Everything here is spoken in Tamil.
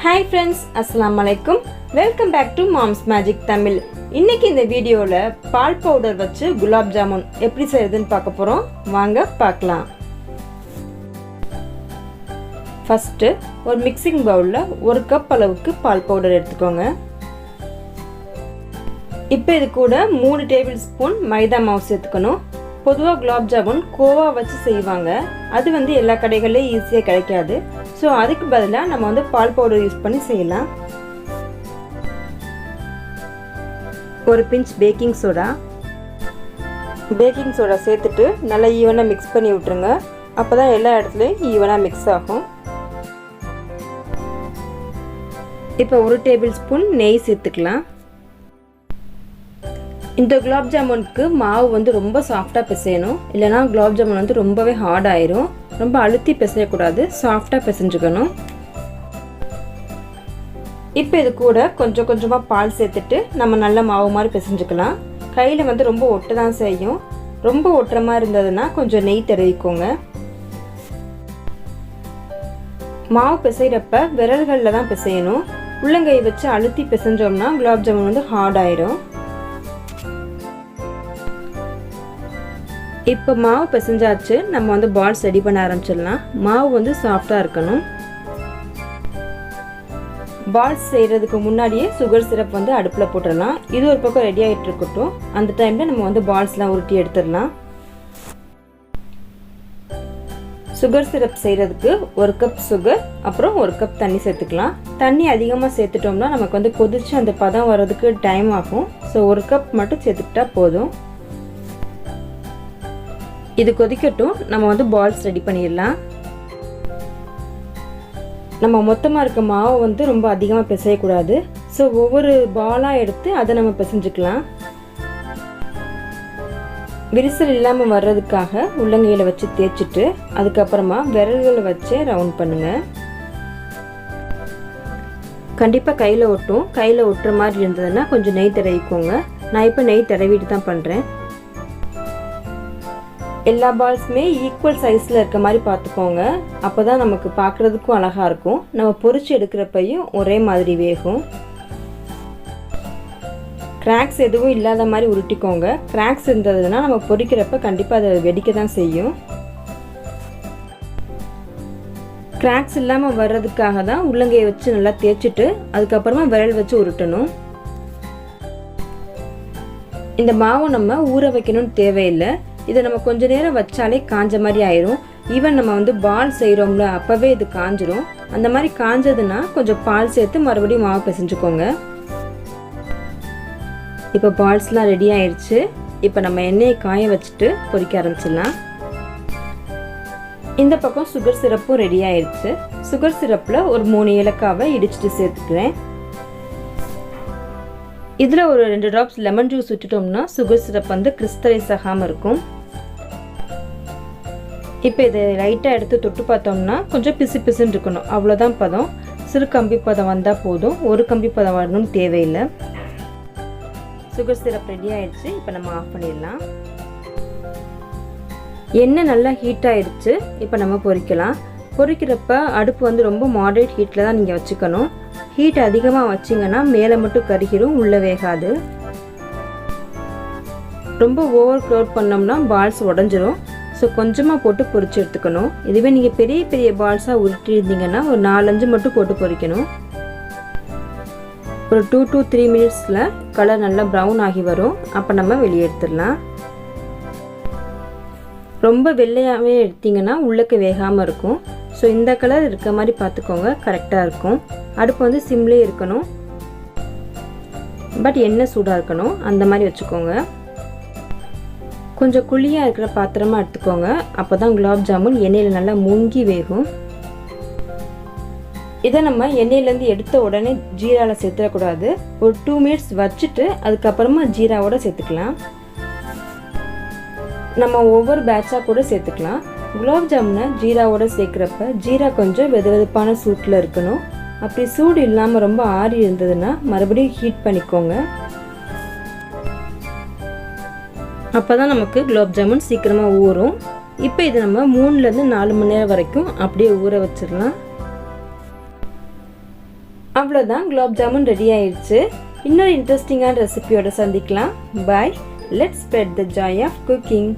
Hi friends, Assalamu alaikum. Welcome back to Mom's Magic Tamil. இன்னைக்கு இந்த வீடியோல பால் பவுடர் வச்சு குலாப் ஜாமுன் எப்படி செய்யறதுன்னு பார்க்க போறோம். வாங்க பார்க்கலாம். ஃபர்ஸ்ட் ஒரு மிக்சிங் பவுல்ல 1 கப் அளவுக்கு பால் பவுடர் எடுத்துக்கோங்க. இப்போ இது கூட 3 டேபிள் ஸ்பூன் மைதா மாவு சேர்த்துக்கணும். பொதுவாக குலாப் ஜாமுன் கோவா வச்சு செய்வாங்க. அது எல்லா கடைகளிலும் ஈஸியாக கிடைக்காது. ஸோ அதுக்கு பதிலாக நம்ம பால் பவுடர் யூஸ் பண்ணி செய்யலாம். ஒரு பிஞ்ச் பேக்கிங் சோடா சேர்த்துட்டு நல்லா ஈவனாக மிக்ஸ் பண்ணி விட்டுருங்க. அப்போ தான் எல்லா இடத்துலையும் ஈவனாக மிக்ஸ் ஆகும். இப்போ 1 டேபிள் ஸ்பூன் நெய் சேர்த்துக்கலாம். இந்த குலாப் ஜாமுனுக்கு மாவு ரொம்ப சாஃப்டாக பிசையணும். இல்லைனா குலாப் ஜாமுன் ரொம்பவே ஹார்ட் ஆயிரும். ரொம்ப அழுத்தி பிசையக்கூடாது, சாஃப்டாக பிசைஞ்சுக்கணும். இப்போ இது கூட கொஞ்சம் கொஞ்சமாக பால் சேர்த்துட்டு நம்ம நல்ல மாவு மாதிரி பிசைஞ்சுக்கலாம். கையில் ரொம்ப ஒட்ட தான் செய்யும். ரொம்ப ஒட்டுற மாதிரி இருந்ததுன்னா கொஞ்சம் நெய் தடவிக்கோங்க. மாவு பிசைகிறப்ப விரல்களில் தான் பிசையணும். உள்ளங்கை வச்சு அழுத்தி பிசைஞ்சோம்னா குலாப் ஜாமுன் ஹார்ட் ஆயிரும். இப்போ மாவு பிசைஞ்சாச்சு. நம்ம பால்ஸ் ரெடி பண்ண ஆரம்பிச்சிடலாம். மாவு சாஃப்டாக இருக்கணும். பால்ஸ் செய்கிறதுக்கு முன்னாடியே சுகர் சிரப் அடுப்பில் போட்டுடலாம். இது ஒரு பக்கம் ரெடி ஆகிட்டு இருக்கட்டும். அந்த டைமில் நம்ம பால்ஸ்லாம் உருட்டி எடுத்துடலாம். சுகர் சிரப் செய்கிறதுக்கு 1 கப் சுகர் அப்புறம் 1 கப் தண்ணி சேர்த்துக்கலாம். தண்ணி அதிகமாக சேர்த்துட்டோம்னா நமக்கு கொதிச்சு அந்த பதம் வர்றதுக்கு டைம் ஆகும். ஸோ 1 கப் மட்டும் சேர்த்துக்கிட்டா போதும். இது கொதிக்கட்டும். நம்ம பால்ஸ் ரெடி பண்ணிடலாம். நம்ம மொத்தமாக இருக்க மாவு ரொம்ப அதிகமாக பிசையக்கூடாது. ஸோ ஒவ்வொரு பாலாக எடுத்து அதை நம்ம பிசைஞ்சுக்கலாம். விரிசல் இல்லாமல் வர்றதுக்காக உள்ளங்கையில் வச்சு தேய்ச்சிட்டு அதுக்கப்புறமா விரல்களை வச்சு ரவுண்ட் பண்ணுங்க. கண்டிப்பாக கையில் ஒட்டும். கையில் ஒட்டுற மாதிரி இருந்ததுன்னா கொஞ்சம் நெய் தடவிக்கோங்க. நான் இப்போ நெய் தடவிட்டு தான் பண்ணுறேன். எல்லா பால்ஸுமே ஈக்குவல் சைஸில் இருக்க மாதிரி பார்த்துக்கோங்க. அப்போ தான் நமக்கு பார்க்குறதுக்கும் அழகாக இருக்கும். நம்ம பொரிச்சு எடுக்கிறப்பையும் ஒரே மாதிரி வேகும். கிராக்ஸ் எதுவும் இல்லாத மாதிரி உருட்டிக்கோங்க. கிராக்ஸ் இருந்ததுன்னா நம்ம பொரிக்கிறப்ப கண்டிப்பாக அதை வெடிக்க தான் செய்யும். கிராக்ஸ் இல்லாமல் வர்றதுக்காக தான் உள்ளங்கையை வச்சு நல்லா தேய்ச்சிட்டு அதுக்கப்புறமா விரல் வச்சு உருட்டணும். இந்த மாவை நம்ம ஊற வைக்கணும்னு தேவையில்லை. இதை நம்ம கொஞ்ச நேரம் வச்சாலே காஞ்ச மாதிரி ஆயிரும். ஈவன் நம்ம பால் செய்கிறோம்ல அப்போவே இது காஞ்சிரும். அந்த மாதிரி காஞ்சதுன்னா கொஞ்சம் பால் சேர்த்து மறுபடியும் மாவு பிசைஞ்சுக்கோங்க. இப்போ பால்ஸ்லாம் ரெடி ஆயிடுச்சு. இப்போ நம்ம எண்ணெயை காய வச்சுட்டு பொரிக்க ஆரம்பிச்சிடலாம். இந்த பக்கம் சுகர் சிரப்பும் ரெடி ஆயிடுச்சு. சுகர் சிரப்பில் ஒரு 3 ஏலக்காவை இடிச்சிட்டு சேர்த்துக்கிறேன். இதில் ஒரு 2 ட்ராப்ஸ் லெமன் ஜூஸ் விட்டுட்டோம்னா சுகர் சிரப் கிறிஸ்டலைஸ் ஆகாமல் இருக்கும். இப்போ இதை லைட்டாக எடுத்து தொட்டு பார்த்தோம்னா கொஞ்சம் பிசு பிசுன்னு இருக்கணும். அவ்வளோதான் பதம். சிறு கம்பி பதம் வந்தால் போதும். ஒரு கம்பி பதம் வரணும்னு தேவையில்லை. சுகர் சிரப் ரெடி ஆயிடுச்சு. இப்போ நம்ம ஆஃப் பண்ணிடலாம். எண்ணெய் நல்லா ஹீட் ஆயிடுச்சு. இப்போ நம்ம பொரிக்கலாம். பொரிக்கிறப்ப அடுப்பு ரொம்ப மாடரேட் ஹீட்டில் தான் நீங்கள் வச்சுக்கணும். ஹீட் அதிகமாக வச்சிங்கன்னா மேலே மட்டும் கருகிரும், உள்ளே வேகாது. ரொம்ப ஓவர் க்ளோட் பண்ணோம்னா பால்ஸ் உடஞ்சிரும். ஸோ கொஞ்சமாக போட்டு பொரிச்சு எடுத்துக்கணும். இதுவே நீங்கள் பெரிய பெரிய பால்ஸாக உருட்டி இருந்தீங்கன்னா ஒரு 4-5 மட்டும் போட்டு பொரிக்கணும். ஒரு 2 to 3 மினிட்ஸில் கலர் நல்லா ப்ரௌன் ஆகி வரும். அப்போ நம்ம வெளியே எடுத்துடலாம். ரொம்ப வெள்ளையாகவே எடுத்திங்கன்னா உள்ளக்கு வேகாமல் இருக்கும். ஸோ இந்த கலர் இருக்க மாதிரி பார்த்துக்கோங்க. கரெக்டாக இருக்கும். அடுப்பு சிம்லே இருக்கணும். பட் எண்ணெய் சூடாக இருக்கணும். அந்த மாதிரி வச்சுக்கோங்க. கொஞ்சம் குழியாக இருக்கிற பாத்திரமாக எடுத்துக்கோங்க. அப்போ தான் குலாப் ஜாமுன் எண்ணெயில் நல்லா மூங்கி வேகும். இதை நம்ம எண்ணெயிலேருந்து எடுத்த உடனே ஜீராவில் சேர்த்துடக்கூடாது. ஒரு 2 மினிட்ஸ் வச்சுட்டு அதுக்கப்புறமா ஜீராவோட சேர்த்துக்கலாம். நம்ம ஒவ்வொரு பேட்சாக கூட சேர்த்துக்கலாம். குலாப் ஜாமுனை ஜீராவோட சேர்க்குறப்ப ஜீரா கொஞ்சம் வெதுவெதுப்பான சூட்டில் இருக்கணும். அப்படி சூடு இல்லாமல் ரொம்ப ஆறி இருந்ததுன்னா மறுபடியும் ஹீட் பண்ணிக்கோங்க. அப்போ தான் நமக்கு குலாப் ஜாமுன் சீக்கிரமாக ஊறும். இப்போ இது நம்ம 3 to 4 மணி நேரம் வரைக்கும் அப்படியே ஊற வச்சிடலாம். அவ்வளோதான், குலாப் ஜாமுன் ரெடி ஆயிடுச்சு. இன்னொரு இன்ட்ரெஸ்டிங்கான ரெசிபியோட சந்திக்கலாம். Bye. Let's spread the joy of cooking.